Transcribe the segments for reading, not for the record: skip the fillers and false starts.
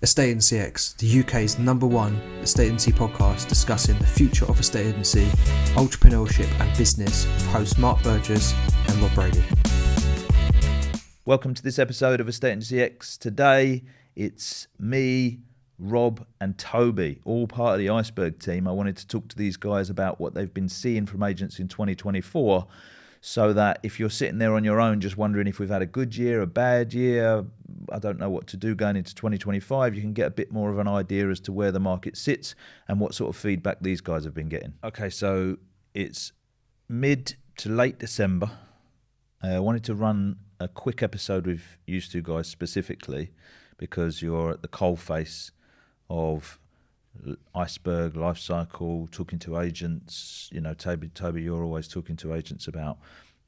Estate Agency X, the UK's #1 estate agency podcast discussing the future of estate agency, entrepreneurship and business with hosts Mark Burgess and Rob Brady. Welcome to this episode of Estate Agency X. Today it's me, Rob and Toby, all part of the Iceberg team. I wanted to talk to these guys about what they've been seeing from agents in 2024, so that if you're sitting there on your own just wondering if we've had a good year, a bad year, I don't know what to do going into 2025, you can get a bit more of an idea as to where the market sits and what sort of feedback these guys have been getting. Okay, so it's mid to late December. I wanted to run a quick episode with you two guys specifically because you're at the coalface of Iceberg life cycle, talking to agents. You know, Toby, you're always talking to agents about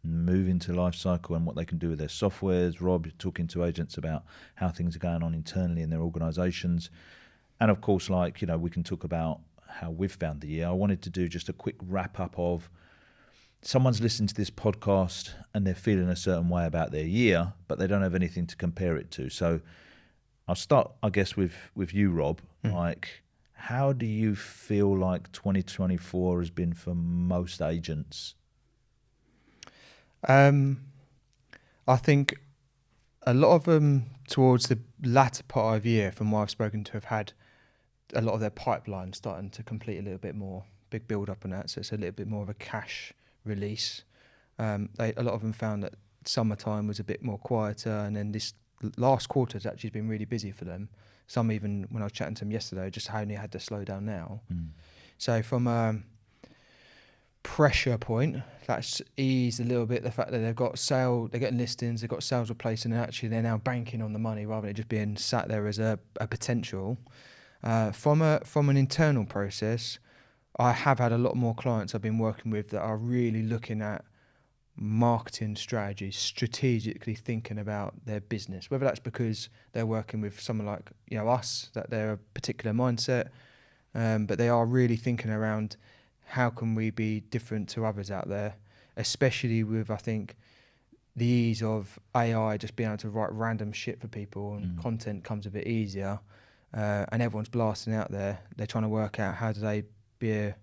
moving to life cycle and what they can do with their softwares. Rob, you're talking to agents about how things are going on internally in their organisations. And of course, like, you know, we can talk about how we've found the year. I wanted to do just a quick wrap up of someone's listening to this podcast and they're feeling a certain way about their year, but they don't have anything to compare it to. So I'll start, I guess, with you, Rob. Like, how do you feel like 2024 has been for most agents? I think a lot of them towards the latter part of the year, from what I've spoken to, have had a lot of their pipeline starting to complete a little bit more, big build up on that. So it's a little bit more of a cash release. A lot of them found that summertime was a bit more quieter, and then this last quarter has actually been really busy for them. Some, even when I was chatting to them yesterday, just only had to slow down now. So from a pressure point, that's eased a little bit the fact that they've got they're getting listings, they've got sales replacing, and actually they're now banking on the money rather than it just being sat there as a potential. From an internal process, I have had a lot more clients I've been working with that are really looking at marketing strategies, strategically thinking about their business, whether that's because they're working with someone like, you know, us, that they're a particular mindset, but they are really thinking around how can we be different to others out there, especially with, I think, the ease of AI just being able to write random shit for people and content comes a bit easier, and everyone's blasting out there. They're trying to work out how do they be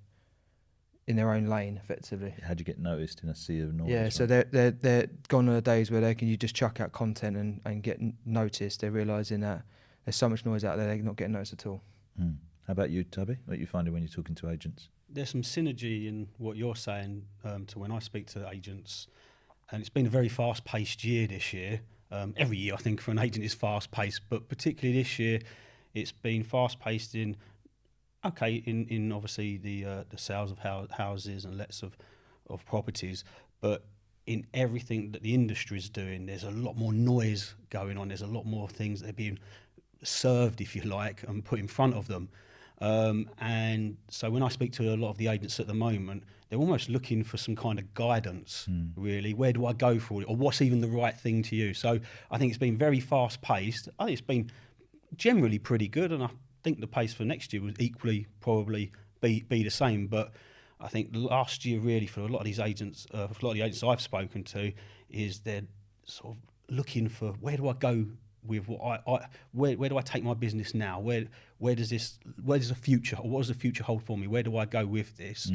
in their own lane, effectively. How do you get noticed in a sea of noise? Yeah, so right? they're gone are the days where you just chuck out content and get noticed. They're realising that there's so much noise out there, they're not getting noticed at all. How about you, Toby? What are you finding when you're talking to agents? There's some synergy in what you're saying to when I speak to agents, and it's been a very fast-paced year this year. Every year, I think, for an agent is fast-paced, but particularly this year, it's been fast-paced in obviously the sales of houses and lets of properties, but in everything that the industry is doing, there's a lot more noise going on. There's a lot more things that are being served, if you like, and put in front of them. And so when I speak to a lot of the agents at the moment, they're almost looking for some kind of guidance, really. Where do I go for it? Or what's even the right thing to you? So I think it's been very fast-paced. I think it's been generally pretty good, and I think the pace for next year would equally probably be the same. But I think last year, really, for a lot of these agents, for a lot of the agents I've spoken to, is they're sort of looking for, where do I go with what where do I take my business now? Where does the future, or what does the future hold for me? Where do I go with this?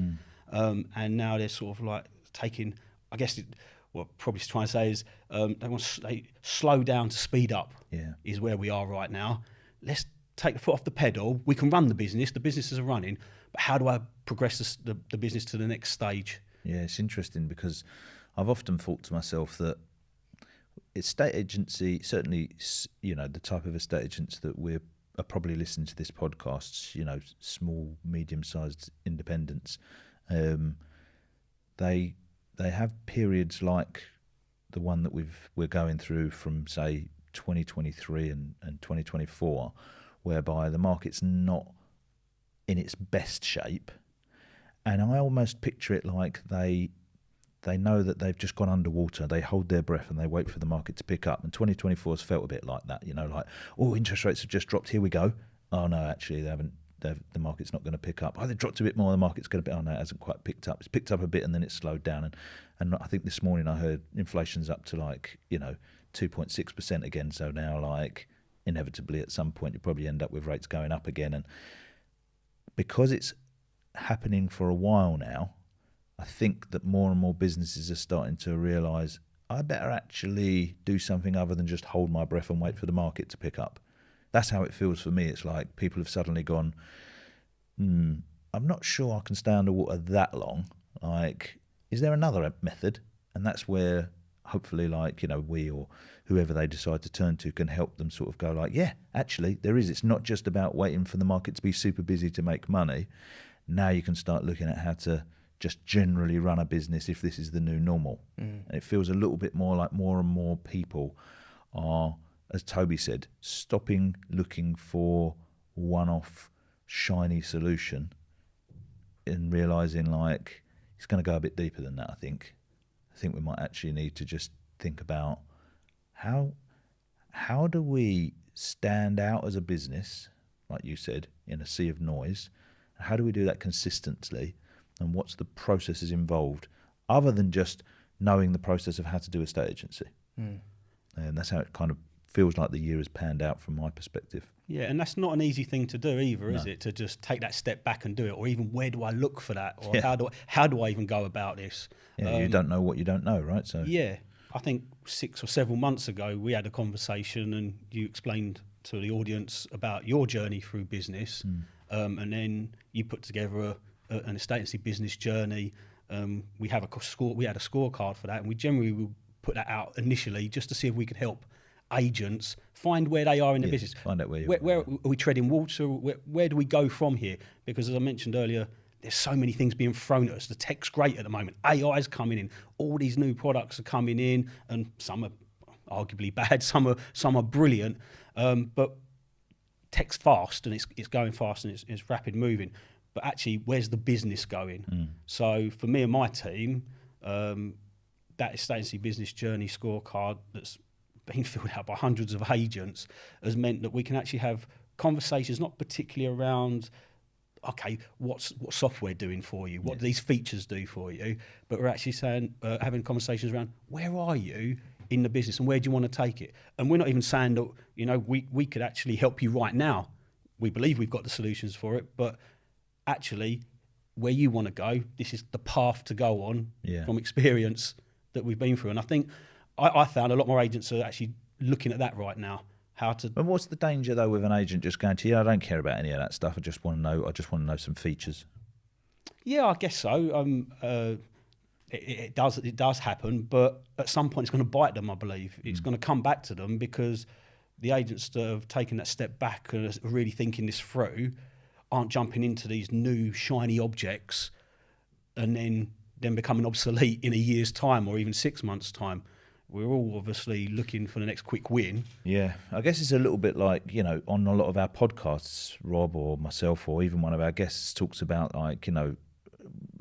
And now they're sort of like taking, I guess, what probably trying to say is they want to slow down to speed up. Is where we are right now. Let's take the foot off the pedal. We can run the businesses are running, but how do I progress the business to the next stage? Yeah, it's interesting because I've often thought to myself that estate agency, certainly, you know, the type of estate agents that are probably listening to this podcast, you know, small, medium-sized independents, they have periods like the one that we're going through from, say, 2023 and 2024, whereby the market's not in its best shape, and I almost picture it like they know that they've just gone underwater. They hold their breath and they wait for the market to pick up. And 2024 has felt a bit like that, you know, like, oh, interest rates have just dropped. Here we go. Oh no, actually they haven't. The market's not going to pick up. Oh, they dropped a bit more. The market's going to be. Oh no, it hasn't quite picked up. It's picked up a bit and then it's slowed down. And I think this morning I heard inflation's up to, like, you know, 2.6% again. So now, like, inevitably at some point you probably end up with rates going up again. And because it's happening for a while now, I think that more and more businesses are starting to realise, I better actually do something other than just hold my breath and wait for the market to pick up. That's how it feels for me. It's like people have suddenly gone, I'm not sure I can stay underwater that long. Like, is there another method? And that's where hopefully, like, you know, we or whoever they decide to turn to can help them sort of go like, yeah, actually there is. It's not just about waiting for the market to be super busy to make money. Now you can start looking at how to just generally run a business if this is the new normal. And it feels a little bit more like more and more people are, as Toby said, stopping looking for one-off shiny solution and realising like it's going to go a bit deeper than that. I think we might actually need to just think about how do we stand out as a business, like you said, in a sea of noise. How do we do that consistently, and what's the processes involved other than just knowing the process of how to do a estate agency? And that's how it kind of feels like the year has panned out from my perspective. Yeah, and that's not an easy thing to do either, is it? To just take that step back and do it, or even where do I look for that, or how do I even go about this? Yeah, you don't know what you don't know, right? So yeah, I think 6 or several months ago we had a conversation, and you explained to the audience about your journey through business, and then you put together an estate agency business journey. We had a scorecard for that, and we generally would put that out initially just to see if we could help agents find where they are in the business. Find out where are we treading water? Where do we go from here? Because as I mentioned earlier, there's so many things being thrown at us. The tech's great at the moment. AI is coming in. All these new products are coming in, and some are arguably bad. Some are brilliant. But tech's fast, and it's going fast, and it's rapid moving. But actually, where's the business going? So for me and my team, that estate agency business journey scorecard that's been filled out by hundreds of agents has meant that we can actually have conversations, not particularly around, okay, what's software doing for you? What do these features do for you? But we're actually saying, having conversations around, where are you in the business and where do you want to take it? And we're not even saying that, you know, we could actually help you right now. We believe we've got the solutions for it, but actually where you want to go, this is the path to go on from experience that we've been through. And I think I found a lot more agents are actually looking at that right now. How to. And what's the danger though with an agent just going to you? I don't care about any of that stuff. I just want to know some features. Yeah, I guess so. It does happen, but at some point it's going to bite them. I believe it's going to come back to them because the agents that have taken that step back and are really thinking this through aren't jumping into these new shiny objects and then becoming obsolete in a year's time or even 6 months' time. We're all obviously looking for the next quick win. Yeah, I guess it's a little bit like, you know, on a lot of our podcasts, Rob or myself or even one of our guests talks about, like, you know,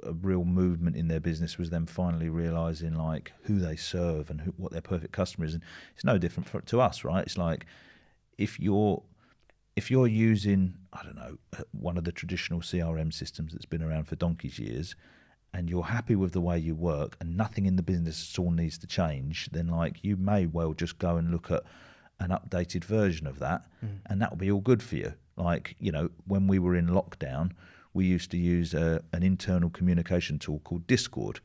a real movement in their business was them finally realising, like, who they serve and what their perfect customer is. And it's no different to us, right? It's like if you're using, I don't know, one of the traditional CRM systems that's been around for donkey's years, and you're happy with the way you work and nothing in the business at all needs to change, then like you may well just go and look at an updated version of that and that will be all good for you. Like, you know, when we were in lockdown, we used to use an internal communication tool called Discord,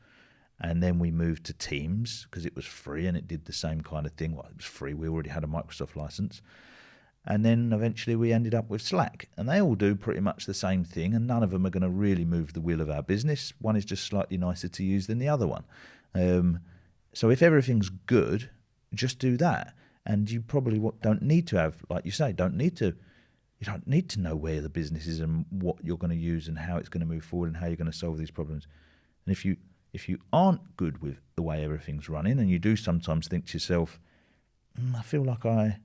and then we moved to Teams because it was free and it did the same kind of thing. Well, it was free. We already had a Microsoft license. And then eventually we ended up with Slack. And they all do pretty much the same thing, and none of them are going to really move the wheel of our business. One is just slightly nicer to use than the other one. So if everything's good, just do that. And you probably don't need to have, like you say, you don't need to know where the business is and what you're going to use and how it's going to move forward and how you're going to solve these problems. And if you aren't good with the way everything's running, and you do sometimes think to yourself, I feel like I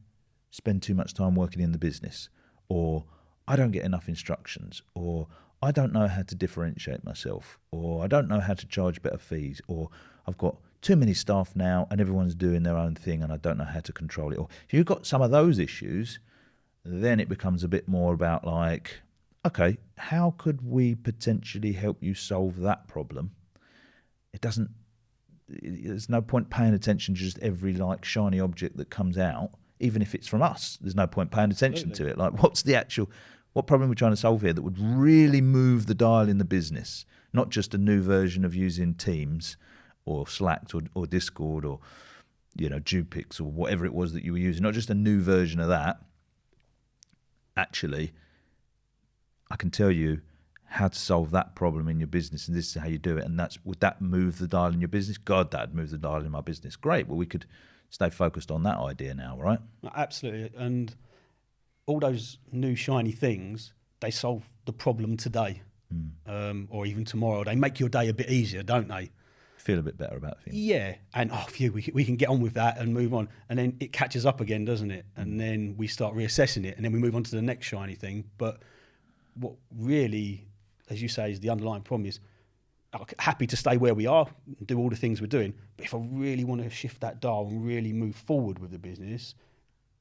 spend too much time working in the business, or I don't get enough instructions, or I don't know how to differentiate myself, or I don't know how to charge better fees, or I've got too many staff now and everyone's doing their own thing and I don't know how to control it. Or if you've got some of those issues, then it becomes a bit more about like, okay, how could we potentially help you solve that problem? There's no point paying attention to just every like shiny object that comes out even if it's from us, there's no point paying attention to it. Like, what problem are we trying to solve here that would really move the dial in the business? Not just a new version of using Teams or Slack or Discord or, Dupix or whatever it was that you were using. Not just a new version of that. Actually, I can tell you how to solve that problem in your business, and this is how you do it. And would that move the dial in your business? God, that'd move the dial in my business. Great. Well, we could stay focused on that idea now, right? Absolutely. And all those new shiny things, they solve the problem today, or even tomorrow. They make your day a bit easier, don't they? Feel a bit better about things. Yeah, and we can get on with that and move on, and then it catches up again, doesn't it? And then we start reassessing it, and then we move on to the next shiny thing. But what really, as you say, is the underlying problem is, I'm happy to stay where we are and do all the things we're doing, but if I really want to shift that dial and really move forward with the business,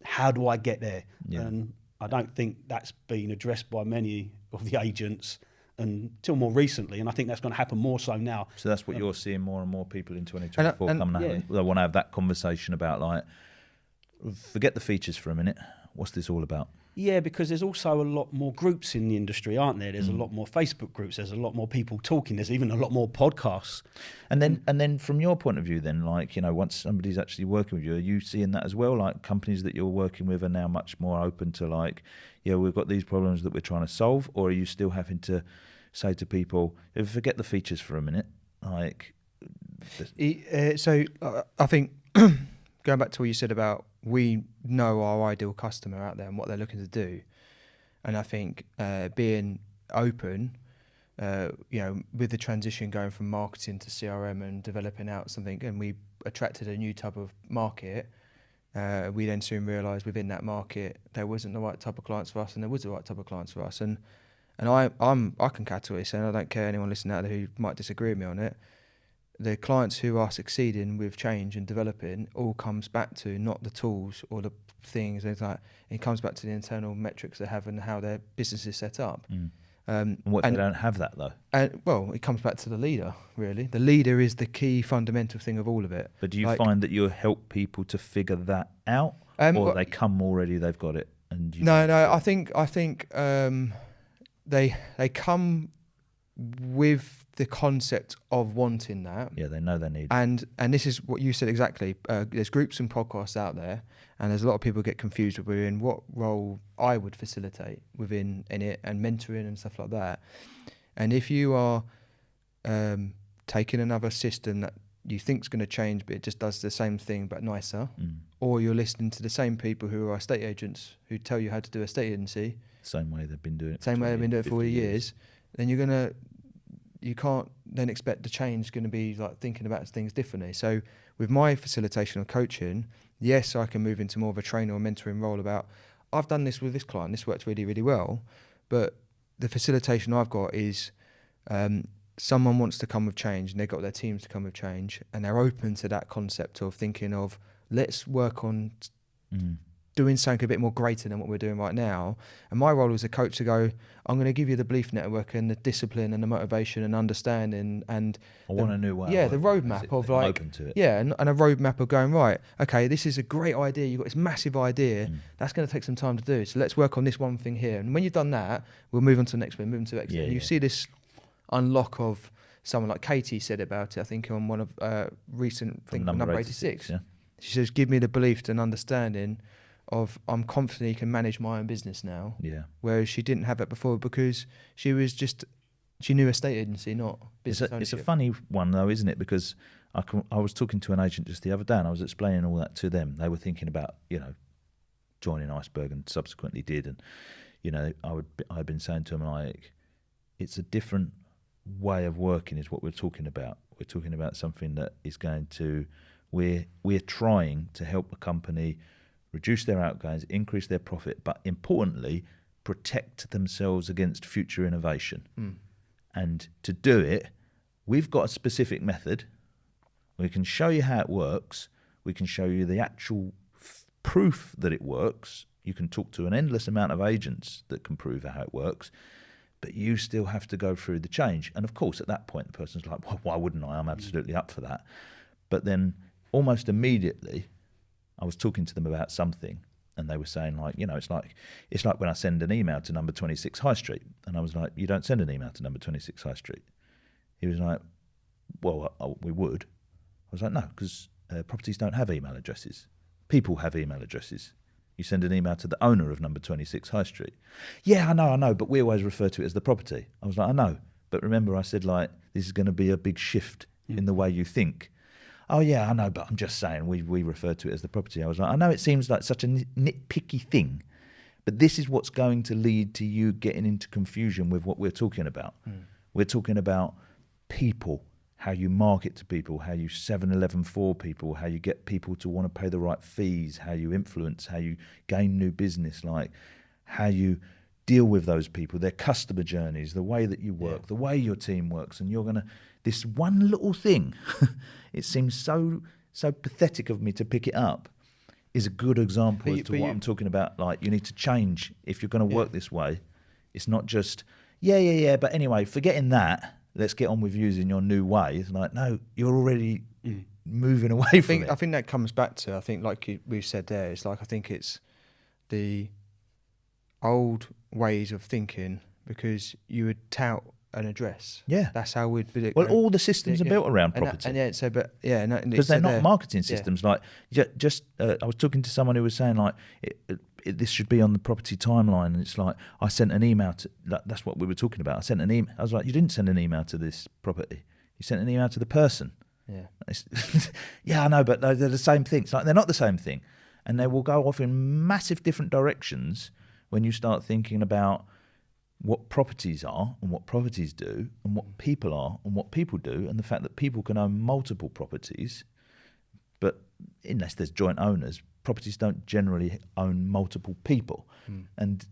how do I get there? Yeah. And I don't think that's been addressed by many of the agents until more recently, and I think that's going to happen more so now. So that's what you're seeing more and more people in 2024 coming out. Yeah. They want to have that conversation about, like, forget the features for a minute. What's this all about? Yeah, because there's also a lot more groups in the industry, aren't there? There's a lot more Facebook groups. There's a lot more people talking. There's even a lot more podcasts. And then from your point of view, then, like, once somebody's actually working with you, are you seeing that as well? Like, companies that you're working with are now much more open to, like, we've got these problems that we're trying to solve, or are you still having to say to people, forget the features for a minute? Like, so I think going back to what you said about, we know our ideal customer out there and what they're looking to do, and I think being open, with the transition going from marketing to CRM and developing out something, and we attracted a new type of market. We then soon realised within that market there wasn't the right type of clients for us, and there was the right type of clients for us. And I can categorically say, and I don't care anyone listening out there who might disagree with me on it, the clients who are succeeding with change and developing all comes back to not the tools or the things. It comes back to the internal metrics they have and how their business is set up. What if they don't have that, though? Well, it comes back to the leader, really. The leader is the key fundamental thing of all of it. But do you find that you help people to figure that out, or they come already, they've got it? And I think they come with the concept of wanting that. Yeah, they know they need it. And this is what you said exactly. There's groups and podcasts out there, and there's a lot of people get confused within what role I would facilitate within in it, and mentoring and stuff like that. And if you are taking another system that you think is going to change, but it just does the same thing but nicer, or you're listening to the same people who are estate agents who tell you how to do a estate agency, same way they've been doing it. Same way they've been doing it for 40 years, then you can't then expect the change going to be like thinking about things differently. So with my facilitation or coaching, yes, I can move into more of a trainer or mentoring role about, I've done this with this client, this worked really, really well. But the facilitation I've got is someone wants to come with change, and they've got their teams to come with change, and they're open to that concept of thinking of, let's work on doing something a bit more greater than what we're doing right now. And my role as a coach to go, I'm going to give you the belief network and the discipline and the motivation and understanding and I want a new way. Yeah, the roadmap of like, open to it. Yeah, and a roadmap of going, right, okay, this is a great idea. You've got this massive idea. That's going to take some time to do. So let's work on this one thing here. And when you've done that, we'll move on to the next one, move on to the next. And you see this unlock of someone like Katie said about it, I think on one of recent thing, number 86. Yeah. She says, give me the belief and understanding of I'm confident you can manage my own business now. Yeah. Whereas she didn't have that before because she knew estate agency, not business ownership. It's a funny one though, isn't it? Because I was talking to an agent just the other day and I was explaining all that to them. They were thinking about, joining Iceberg and subsequently did. And, I'd been saying to them, like, it's a different way of working is what we're talking about. We're talking about something that is going to, we're trying to help a company reduce their outgoings, increase their profit, but importantly, protect themselves against future innovation. And to do it, we've got a specific method. We can show you how it works. We can show you the actual proof that it works. You can talk to an endless amount of agents that can prove how it works, but you still have to go through the change. And of course, at that point, the person's like, well, why wouldn't I? I'm absolutely up for that. But then almost immediately, I was talking to them about something And they were saying, like, it's like when I send an email to number 26 High Street. And I was like, you don't send an email to number 26 High Street. He was like, well, we would. I was like, no, because properties don't have email addresses. People have email addresses. You send an email to the owner of number 26 High Street. Yeah, I know, but we always refer to it as the property. I was like, I know. But remember, I said, like, this is going to be a big shift in the way you think. Oh, yeah, I know, but I'm just saying we refer to it as the property. I was like, I know it seems like such a nitpicky thing, but this is what's going to lead to you getting into confusion with what we're talking about. We're talking about people, how you market to people, how you 7-Eleven for people, how you get people to want to pay the right fees, how you influence, how you gain new business, like how you deal with those people, their customer journeys, the way that you work, the way your team works. And you're going to, this one little thing, it seems so pathetic of me to pick it up, is a good example as to what I'm talking about. Like, you need to change if you're going to work this way. It's not just, but anyway, forgetting that, let's get on with using your new way. It's like, no, you're already moving away from it. I think that comes back to, like we've said there, it's like, I think it's the old ways of thinking, because you would tout an address. Yeah. That's how we'd be. Well, all the systems are built around property. Because they're not marketing systems. Like, I was talking to someone who was saying, like, this should be on the property timeline, and it's like, I sent an email to, that's what we were talking about. I sent an email. I was like, you didn't send an email to this property. You sent an email to the person. Yeah. I know, but they're the same thing. It's like, they're not the same thing. And they will go off in massive different directions when you start thinking about what properties are and what properties do, and what people are and what people do, and the fact that people can own multiple properties, but unless there's joint owners, properties don't generally own multiple people. And,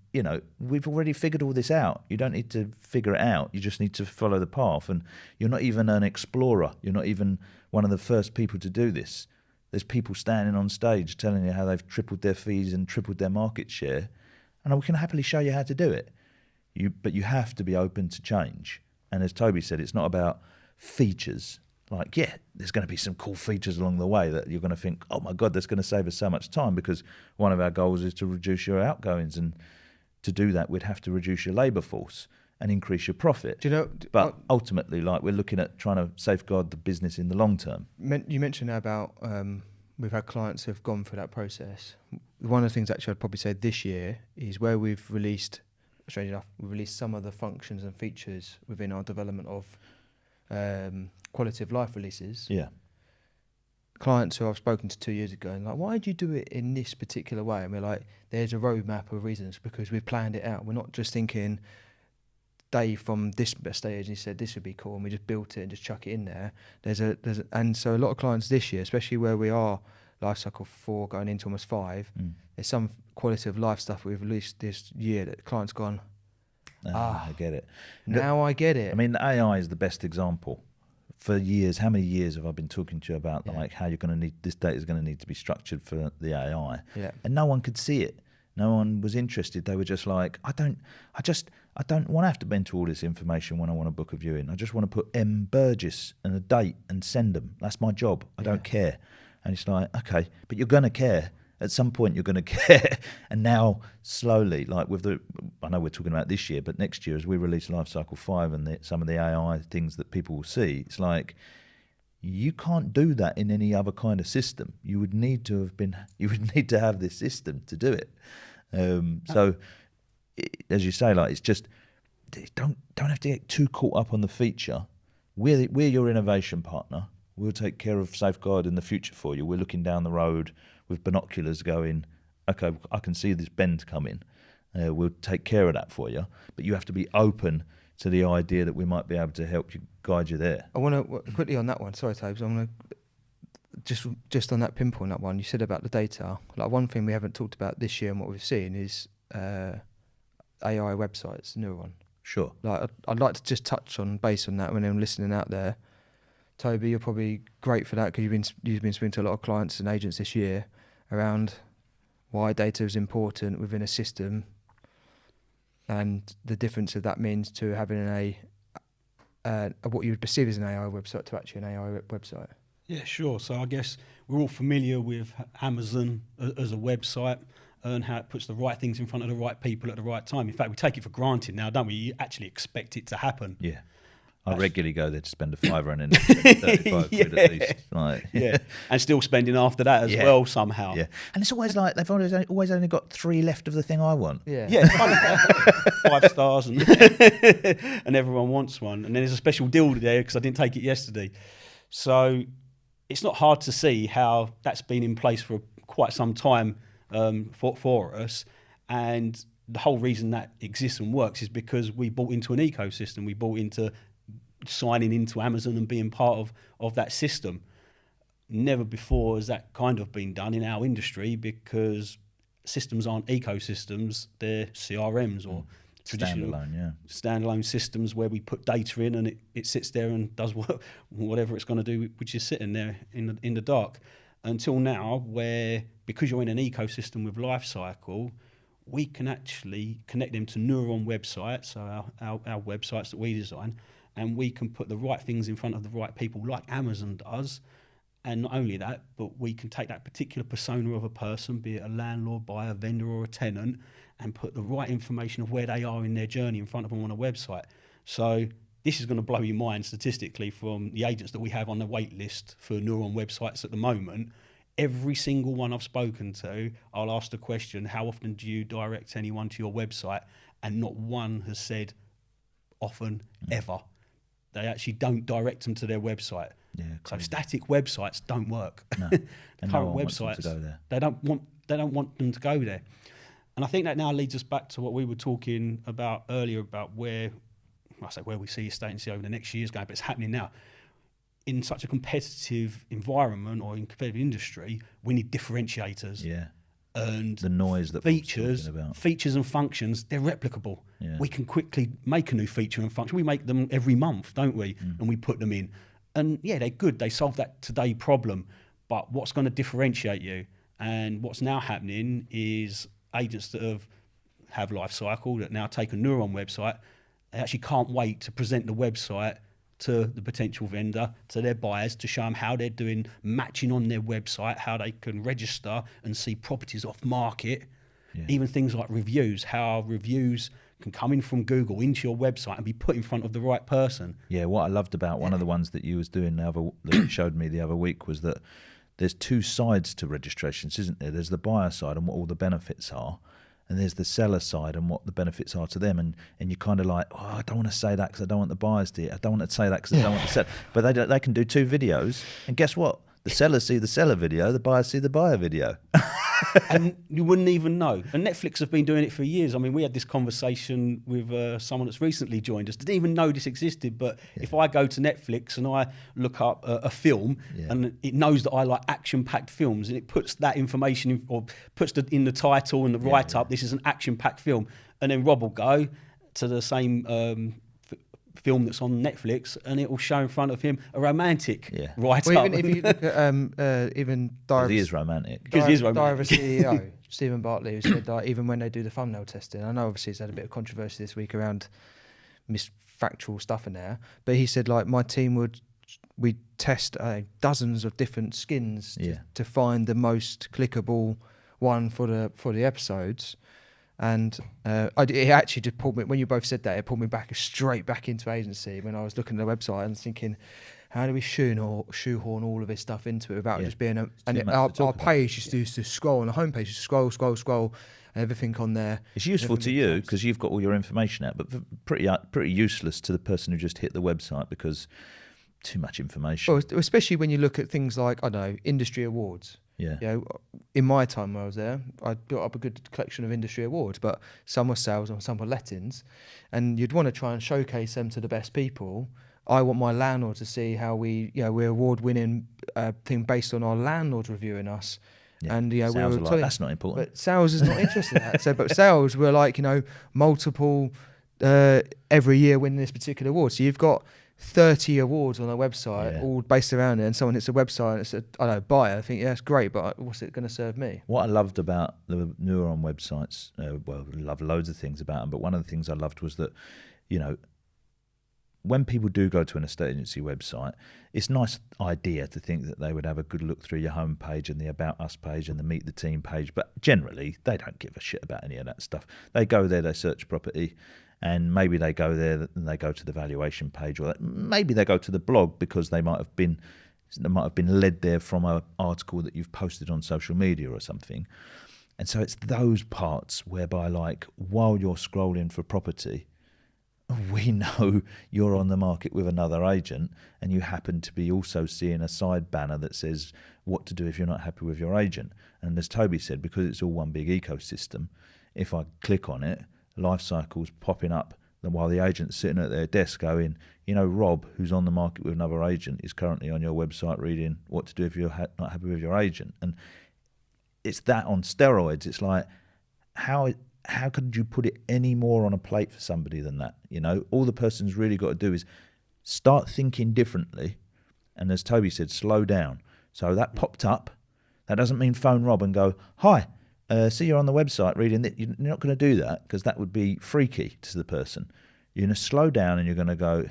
we've already figured all this out. You don't need to figure it out. You just need to follow the path. And you're not even an explorer. You're not even one of the first people to do this. There's people standing on stage telling you how they've tripled their fees and tripled their market share. And we can happily show you how to do it. But you have to be open to change. And as Toby said, it's not about features. Like, there's going to be some cool features along the way that you're going to think, oh my God, that's going to save us so much time, because one of our goals is to reduce your outgoings. And to do that, we'd have to reduce your labour force and increase your profit. But ultimately, like, we're looking at trying to safeguard the business in the long term. You mentioned about we've had clients who have gone through that process. One of the things actually I'd probably say this year is where we've released, strange enough, we've released some of the functions and features within our development of quality of life releases. Yeah. Clients who I've spoken to 2 years ago and like, why do you do it in this particular way? And we're like, there's a roadmap of reasons, because we've planned it out. We're not just thinking, Dave from this estate agency said this would be cool, and we just built it and just chuck it in there. And so a lot of clients this year, especially where we are life cycle 4 going into almost 5, there's some quality of life stuff we've released this year that the client's gone, I get it. Now I get it. I mean, AI is the best example. For years, how many years have I been talking to you about like how you're going to need, this data is going to need to be structured for the AI, and no one could see it. No one was interested. They were just like, I don't want to have to enter all this information when I want to book a viewing. I just want to put M. Burgess and a date and send them. That's my job. I don't care. And it's like, okay, but you're going to care. At some point you're going to care. And now slowly, like with I know we're talking about this year, but next year as we release Lifecycle 5 and some of the AI things that people will see, it's like, you can't do that in any other kind of system. You would need to have this system to do it. So as you say, like, it's just, don't have to get too caught up on the feature. We're your innovation partner. We'll take care of safeguarding the future for you. We're looking down the road with binoculars going, okay, I can see this bend coming. We'll take care of that for you. But you have to be open to the idea that we might be able to help you, guide you there. I want to, quickly on that one, sorry Tobes, I want to, just on that pinpoint, that one, you said about the data. Like, one thing we haven't talked about this year and what we've seen is AI websites, new one. Sure. Like, I'd like to just touch on, based on that, when I'm listening out there. Toby, you're probably great for that, because you've been speaking to a lot of clients and agents this year around why data is important within a system, and the difference that means to having what you would perceive as an AI website to actually an AI website. Yeah, sure. So I guess we're all familiar with Amazon as a website. and how it puts the right things in front of the right people at the right time. In fact, we take it for granted now, don't we? You actually expect it to happen. Yeah. I regularly go there to spend a fiver and then spend 35 quid at least. Like, yeah, and still spending after that as well somehow. Yeah, and it's always like they've always only got 3 left of the thing I want. Yeah, 5 stars and and everyone wants one. And then there's a special deal there because I didn't take it yesterday. So it's not hard to see how that's been in place for quite some time for us. And the whole reason that exists and works is because we bought into an ecosystem. We bought into signing into Amazon and being part of that system. Never before has that kind of been done in our industry, because systems aren't ecosystems, they're CRMs or traditional standalone systems where we put data in and it sits there and does whatever it's going to do, which is sitting there in the dark. Until now, where because you're in an ecosystem with Lifecycle, we can actually connect them to Neuron websites, so our websites that we design, and we can put the right things in front of the right people like Amazon does. And not only that, but we can take that particular persona of a person, be it a landlord, buyer, vendor or a tenant, and put the right information of where they are in their journey in front of them on a website. So this is going to blow your mind statistically from the agents that we have on the wait list for Neuron websites at the moment. Every single one I've spoken to, I'll ask the question, how often do you direct anyone to your website? And not one has said often, ever. They actually don't direct them to their website. Yeah, so static websites don't work. No. And Current no one websites, wants them to go there. They don't want them to go there. And I think that now leads us back to what we were talking about earlier about where we see estate agency over the next years going, but it's happening now. In such a competitive environment or in competitive industry, we need differentiators. Yeah. And the noise that features and functions, they're replicable. Yeah. We can quickly make a new feature and function. We make them every month, don't we? And we put them in. And yeah, they're good. They solve that today problem. But what's going to differentiate you? And what's now happening is agents that have Lifecycle that now take a Neuron website, they actually can't wait to present the website to the potential vendor, to their buyers, to show them how they're doing matching on their website, how they can register and see properties off market, even things like reviews, how reviews can come in from Google into your website and be put in front of the right person. Yeah, what I loved about one of the ones that you was doing that you showed me the other week was that there's 2 sides to registrations, isn't there? There's the buyer side and what all the benefits are, and there's the seller side and what the benefits are to them. And you're kind of like, oh, I don't want to say that because I don't want the buyers to. I don't want to say that because I don't want the seller. But they can do 2 videos, and guess what? The sellers see the seller video, the buyers see the buyer video. And you wouldn't even know. And Netflix have been doing it for years. I mean, we had this conversation with someone that's recently joined us. Didn't even know this existed. But if I go to Netflix and I look up a film, and it knows that I like action-packed films, and it puts that information in, or puts in the title and the write-up, this is an action-packed film. And then Rob will go to the same film that's on Netflix, and it will show in front of him a romantic write-up. Well, even if you look at even he is romantic. Diary of a CEO, Stephen Bartley, who said that even when they do the thumbnail testing, I know obviously it's had a bit of controversy this week around misfactual stuff in there, but he said like my team we'd test dozens of different skins to find the most clickable one for the episodes. And it actually just pulled me, when you both said that, it pulled me straight back into agency when I was looking at the website and thinking, how do we shoehorn all of this stuff into it without just being our page used to scroll on the homepage, just scroll, and everything on there. It's useful to you because you've got all your information out, but pretty useless to the person who just hit the website because too much information. Well, especially when you look at things like, I don't know, industry awards. Yeah. You know, in my time when I was there, I built up a good collection of industry awards, but some were sales and some were lettings, and you'd want to try and showcase them to the best people. I want my landlord to see how we're award-winning thing based on our landlords reviewing us. Yeah. And sales are like, that's not important. But sales is not interested in that. So, but sales were like multiple every year winning this particular award. So you've got 30 awards on a website, all based around it, and someone hits a website and it's a buyer. I think, it's great, but what's it going to serve me? What I loved about the Neuron websites, I love loads of things about them, but one of the things I loved was that, when people do go to an estate agency website, it's a nice idea to think that they would have a good look through your homepage and the About Us page and the Meet the Team page, but generally they don't give a shit about any of that stuff. They go there, they search property, and maybe they go there and they go to the valuation page, or maybe they go to the blog because they might have been led there from an article that you've posted on social media or something. And so it's those parts whereby, like, while you're scrolling for property, we know you're on the market with another agent, and you happen to be also seeing a side banner that says what to do if you're not happy with your agent. And as Toby said, because it's all one big ecosystem, if I click on it, life cycle's popping up, then while the agent's sitting at their desk going, you know, Rob, who's on the market with another agent, is currently on your website reading what to do if you're not happy with your agent. And it's that on steroids. It's like, how could you put it any more on a plate for somebody than that? You know, all the person's really got to do is start thinking differently, and as Toby said, slow down. So that popped up. That doesn't mean phone Rob and go, hi, see you're on the website reading that. You're not going to do that, because that would be freaky to the person. You're going to slow down and you're going to go,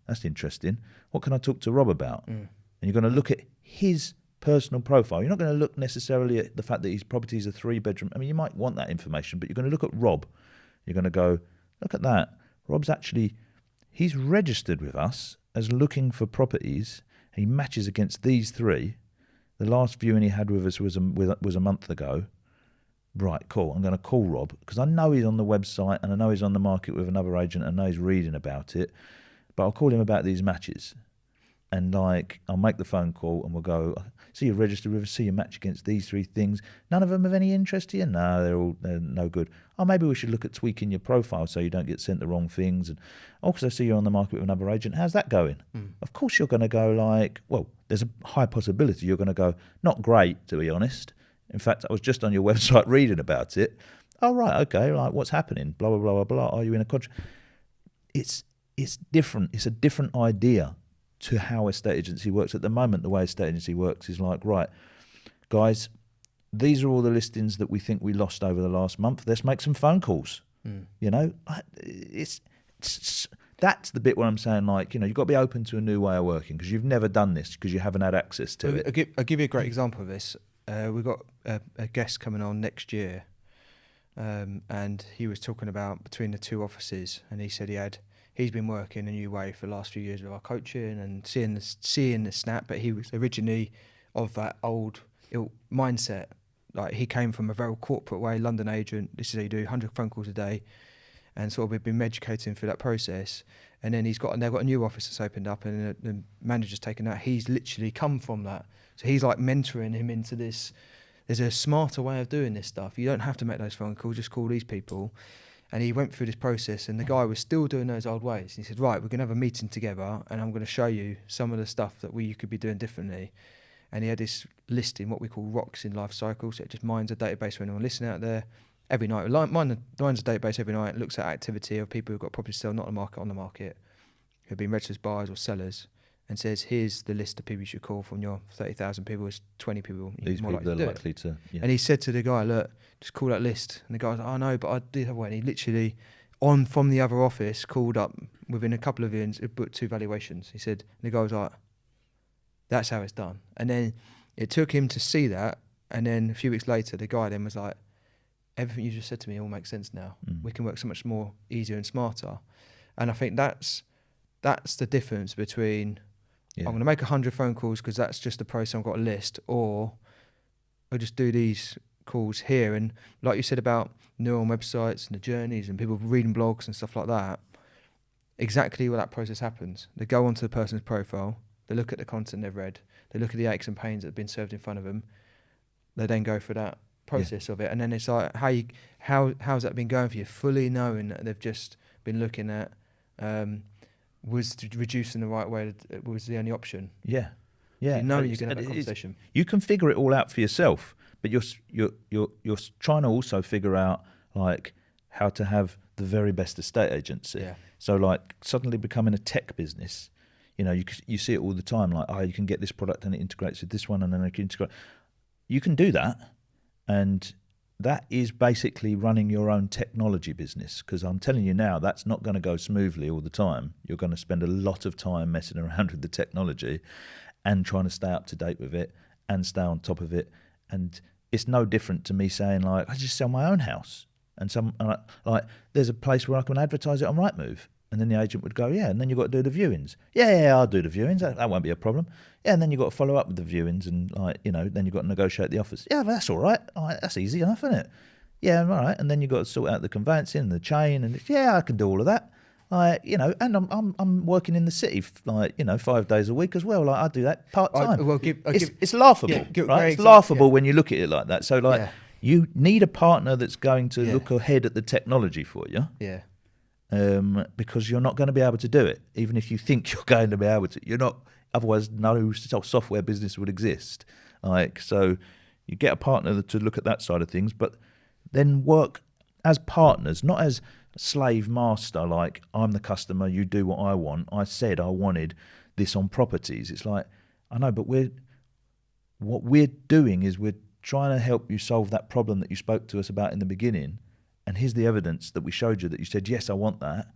that's interesting. What can I talk to Rob about? And you're going to look at his personal profile. You're not going to look necessarily at the fact that his property is a 3-bedroom. I mean, you might want that information, but you're going to look at Rob. You're going to go, look at that. Rob's actually, he's registered with us as looking for properties. He matches against these 3. The last viewing he had with us was a month ago. Right, cool. I'm going to call Rob because I know he's on the website and I know he's on the market with another agent and I know he's reading about it. But I'll call him about these matches. And like, I'll make the phone call and we'll go, see you're registered with us, see you match against these 3 things. None of them have any interest to you? No, they're no good. Oh, maybe we should look at tweaking your profile so you don't get sent the wrong things. And also, see you're on the market with another agent. How's that going? Of course you're going to go like, well, there's a high possibility you're going to go, not great, to be honest. In fact, I was just on your website reading about it. Oh, right, okay, like what's happening? Blah, blah, blah, blah, blah. Are you in a contract? It's different. It's a different idea to how estate agency works. At the moment, the way estate agency works is like, right, guys, these are all the listings that we think we lost over the last month. Let's make some phone calls. You know, it's that's the bit where I'm saying, like, you know, you've got to be open to a new way of working because you've never done this because you haven't had access to it. I'll give you a great example of this. We've got a guest coming on next year, and he was talking about between the 2 offices, and he said he's been working a new way for the last few years with our coaching and seeing the snap, but he was originally of that old mindset. Like, he came from a very corporate way, London agent. This is how you do 100 phone calls a day, and sort of we've been educating through that process. And then they've got a new office that's opened up, and the manager's taken that. He's literally come from that, so he's like mentoring him into this. There's a smarter way of doing this stuff. You don't have to make those phone calls; just call these people. And he went through this process, and the guy was still doing those old ways. He said, right, we're going to have a meeting together, and I'm going to show you some of the stuff that you could be doing differently. And he had this listing, what we call rocks in life cycle. So it just mines a database for anyone listening out there. Every night, mines a database every night, looks at activity of people who've got property to sell, not on the market, who've been registered as buyers or sellers, and says, here's the list of people you should call from your 30,000 people. It's 20 people. These more people likely are likely to. Yeah. And he said to the guy, look, just call that list. And the guy was like, oh no, but I did have one. He literally, from the other office, called up within a couple of years, booked 2 valuations. He said, and the guy was like, that's how it's done. And then it took him to see that. And then a few weeks later, the guy then was like, everything you just said to me all makes sense now. We can work so much more easier and smarter. And I think that's the difference between I'm going to make 100 phone calls because that's just the process. I've got a list, or I'll just do these calls here. And like you said about neural websites and the journeys and people reading blogs and stuff like that, exactly where that process happens. They go onto the person's profile, they look at the content they've read, they look at the aches and pains that have been served in front of them, they then go through that process of it. And then it's like, how's that been going for you? Fully knowing that they've just been looking at was reducing the right way was the only option. Yeah. You know you're going to have a conversation. You can figure it all out for yourself, but you're trying to also figure out like how to have the very best estate agency. Yeah. So like suddenly becoming a tech business, you know, you see it all the time. Like, you can get this product and it integrates with this one, and then it can integrate. You can do that, and that is basically running your own technology business, because I'm telling you now, that's not going to go smoothly all the time. You're going to spend a lot of time messing around with the technology and trying to stay up to date with it and stay on top of it. And it's no different to me saying, like, I just sell my own house. And like, there's a place where I can advertise it on Rightmove. And then the agent would go, yeah, and then you've got to do the viewings. Yeah, I'll do the viewings. That won't be a problem. Yeah, and then you've got to follow up with the viewings and, like, you know, then you've got to negotiate the offers. Yeah, but that's all right. That's easy enough, isn't it? Yeah, all right. And then you've got to sort out the conveyancing and the chain. And, yeah, I can do all of that. You know, and I'm working in the city, like, you know, 5 days a week as well. Like, I do that part-time. It's laughable, right? It's laughable when you look at it like that. So, like, you need a partner that's going to look ahead at the technology for you. Yeah. Because you're not going to be able to do it, even if you think you're going to be able to. You're not. Otherwise, no software business would exist. Like, so, you get a partner to look at that side of things, but then work as partners, not as slave master. Like, I'm the customer, you do what I want. I said I wanted this on properties. It's like, I know, but what we're doing is we're trying to help you solve that problem that you spoke to us about in the beginning. And here's the evidence that we showed you that you said, yes, I want that.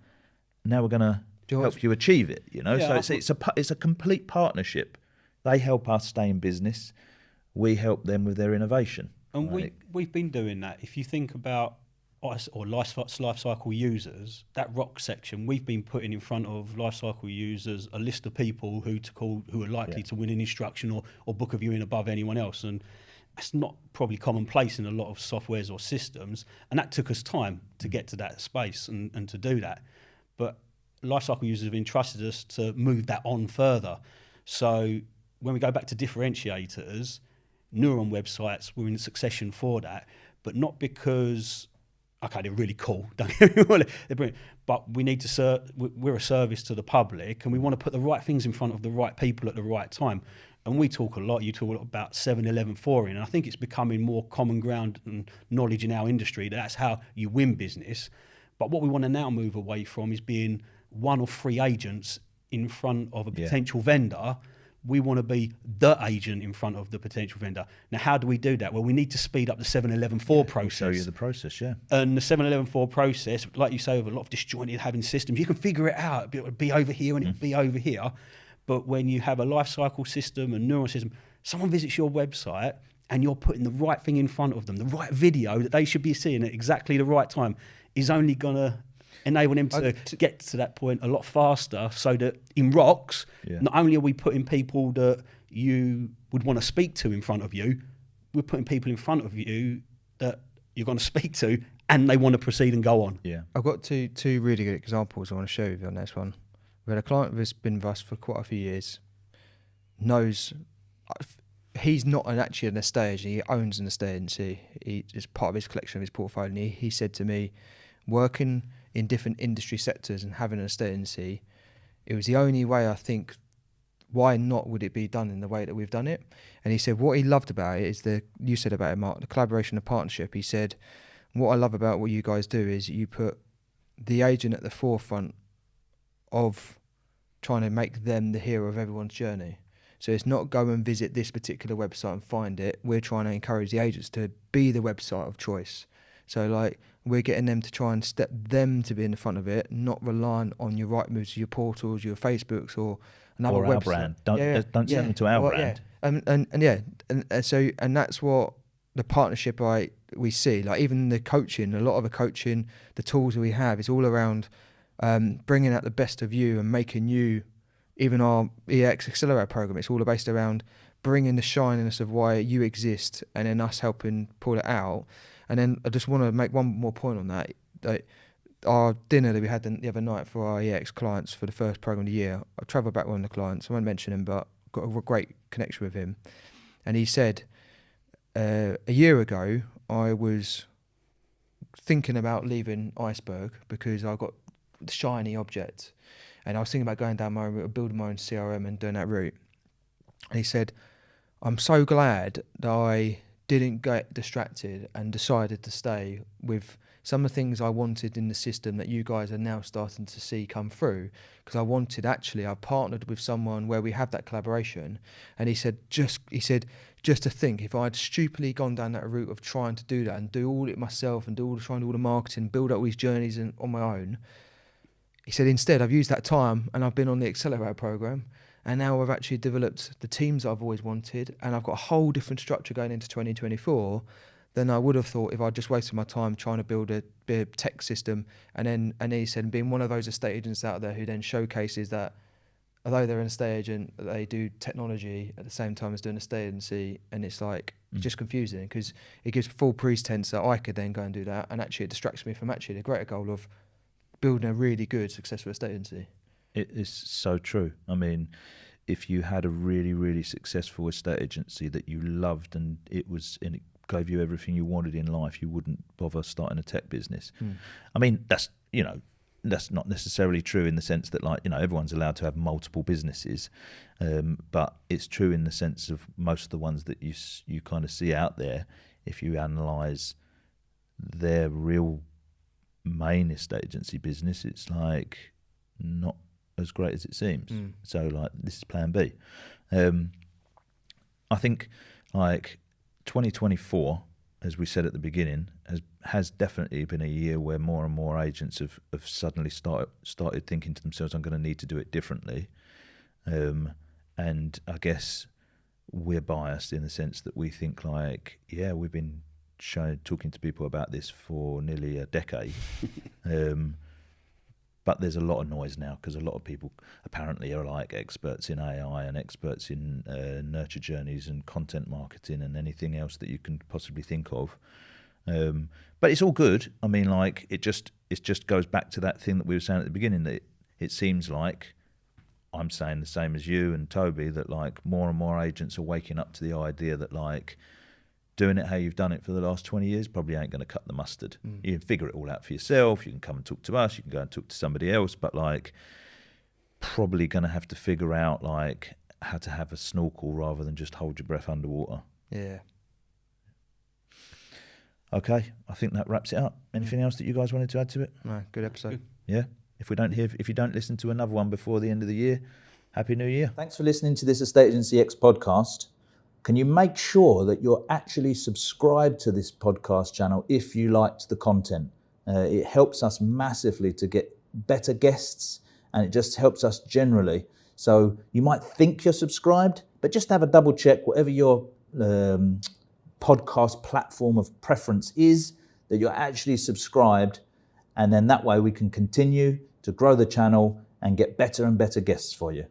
Now we're going to help you achieve it, you know? Yeah, so it's a complete partnership. They help us stay in business. We help them with their innovation. And we've been doing that. If you think about us or life cycle users, that rock section, we've been putting in front of life cycle users a list of people who are likely to win an instruction or book a viewing above anyone else. And that's not probably commonplace in a lot of softwares or systems, and that took us time to get to that space and to do that. But lifecycle users have entrusted us to move that on further. So when we go back to differentiators, Neuron websites were in succession for that, but not because, okay, they're really cool, don't get me wrong, they're brilliant, but we need to we're a service to the public, and we want to put the right things in front of the right people at the right time. And we talk a lot, you talk a lot about 7-11 forwarding, and I think it's becoming more common ground and knowledge in our industry that that's how you win business. But what we want to now move away from is being one or three agents in front of a potential vendor. We want to be the agent in front of the potential vendor. Now, how do we do that? Well, we need to speed up the 7-11 forward process. Show you the process, yeah. And the 7-11 forward process, like you say, with a lot of disjointed having systems, you can figure it out. It would be over here and it would be over here. But when you have a life cycle system and neural system, someone visits your website and you're putting the right thing in front of them, the right video that they should be seeing at exactly the right time is only going to enable them to get to that point a lot faster, so that in rocks, not only are we putting people that you would want to speak to in front of you, we're putting people in front of you that you're going to speak to and they want to proceed and go on. Yeah, I've got two really good examples I want to show you on this one. We had a client who's been with us for quite a few years, knows he's not actually an estate agent, he owns an estate agency. It's part of his collection of his portfolio. And he said to me, working in different industry sectors and having an estate agency, it was the only way I think, why not would it be done in the way that we've done it? And he said what he loved about it is you said about it, Mark, the collaboration and partnership. He said, what I love about what you guys do is you put the agent at the forefront of trying to make them the hero of everyone's journey. So it's not go and visit this particular website and find it. We're trying to encourage the agents to be the website of choice. So like we're getting them to try and step them to be in the front of it, not relying on your Rightmoves, your portals, your Facebooks or another website. Brand. Don't send them to our brand. And that's what the partnership we see. Like even the coaching, a lot of the coaching, the tools that we have, it's all around bringing out the best of you and making you, even our EX Accelerator program, it's all based around bringing the shininess of why you exist and then us helping pull it out. And then I just want to make one more point on that. Our dinner that we had the other night for our EX clients for the first program of the year, I travelled back with one of the clients, I won't mention him, but got a great connection with him. And he said, a year ago, I was thinking about leaving Iceberg because I got the shiny object, and I was thinking about going down my own route, building my own CRM and doing that route. And he said, I'm so glad that I didn't get distracted and decided to stay with some of the things I wanted in the system that you guys are now starting to see come through, because I partnered with someone where we have that collaboration, and he said just to think, if I'd stupidly gone down that route of trying to do that and do all it myself and trying to do all the marketing, build up all these journeys on my own, he said instead I've used that time and I've been on the accelerator program, and now I've actually developed the teams I've always wanted, and I've got a whole different structure going into 2024 than I would have thought if I just wasted my time trying to build a tech system. And he said, being one of those estate agents out there who then showcases that although they're an estate agent, they do technology at the same time as doing a estate agency, and it's like it's just confusing because it gives full pretense that I could then go and do that, and actually it distracts me from actually the greater goal of building a really good, successful estate agency. It is so true. I mean, if you had a really, really successful estate agency that you loved and it gave you everything you wanted in life, you wouldn't bother starting a tech business. I mean, that's not necessarily true in the sense that, like, everyone's allowed to have multiple businesses, but it's true in the sense of most of the ones that you kind of see out there. If you analyse their real main estate agency business, it's like not as great as it seems. So, like, this is plan B. I think, like, 2024, as we said at the beginning, has definitely been a year where more and more agents have suddenly started thinking to themselves, I'm going to need to do it differently. And I guess we're biased in the sense that we think, like, yeah, we've been talking to people about this for nearly a decade. But there's a lot of noise now because a lot of people apparently are like experts in AI and experts in nurture journeys and content marketing and anything else that you can possibly think of. But it's all good. I mean, like, it just goes back to that thing that we were saying at the beginning, that it seems like, I'm saying the same as you and Toby, that, like, more and more agents are waking up to the idea that, like, doing it how you've done it for the last 20 years probably ain't going to cut the mustard. You can figure it all out for yourself. You can come and talk to us. You can go and talk to somebody else. But, like, probably going to have to figure out, like, how to have a snorkel rather than just hold your breath underwater. Yeah. Okay, I think that wraps it up. Anything else that you guys wanted to add to it? No, good episode. Yeah. If you don't listen to another one before the end of the year, Happy New Year. Thanks for listening to this Estate Agency X podcast. Can you make sure that you're actually subscribed to this podcast channel if you liked the content? It helps us massively to get better guests, and it just helps us generally. So you might think you're subscribed, but just have a double check, whatever your podcast platform of preference is, that you're actually subscribed, and then that way we can continue to grow the channel and get better and better guests for you.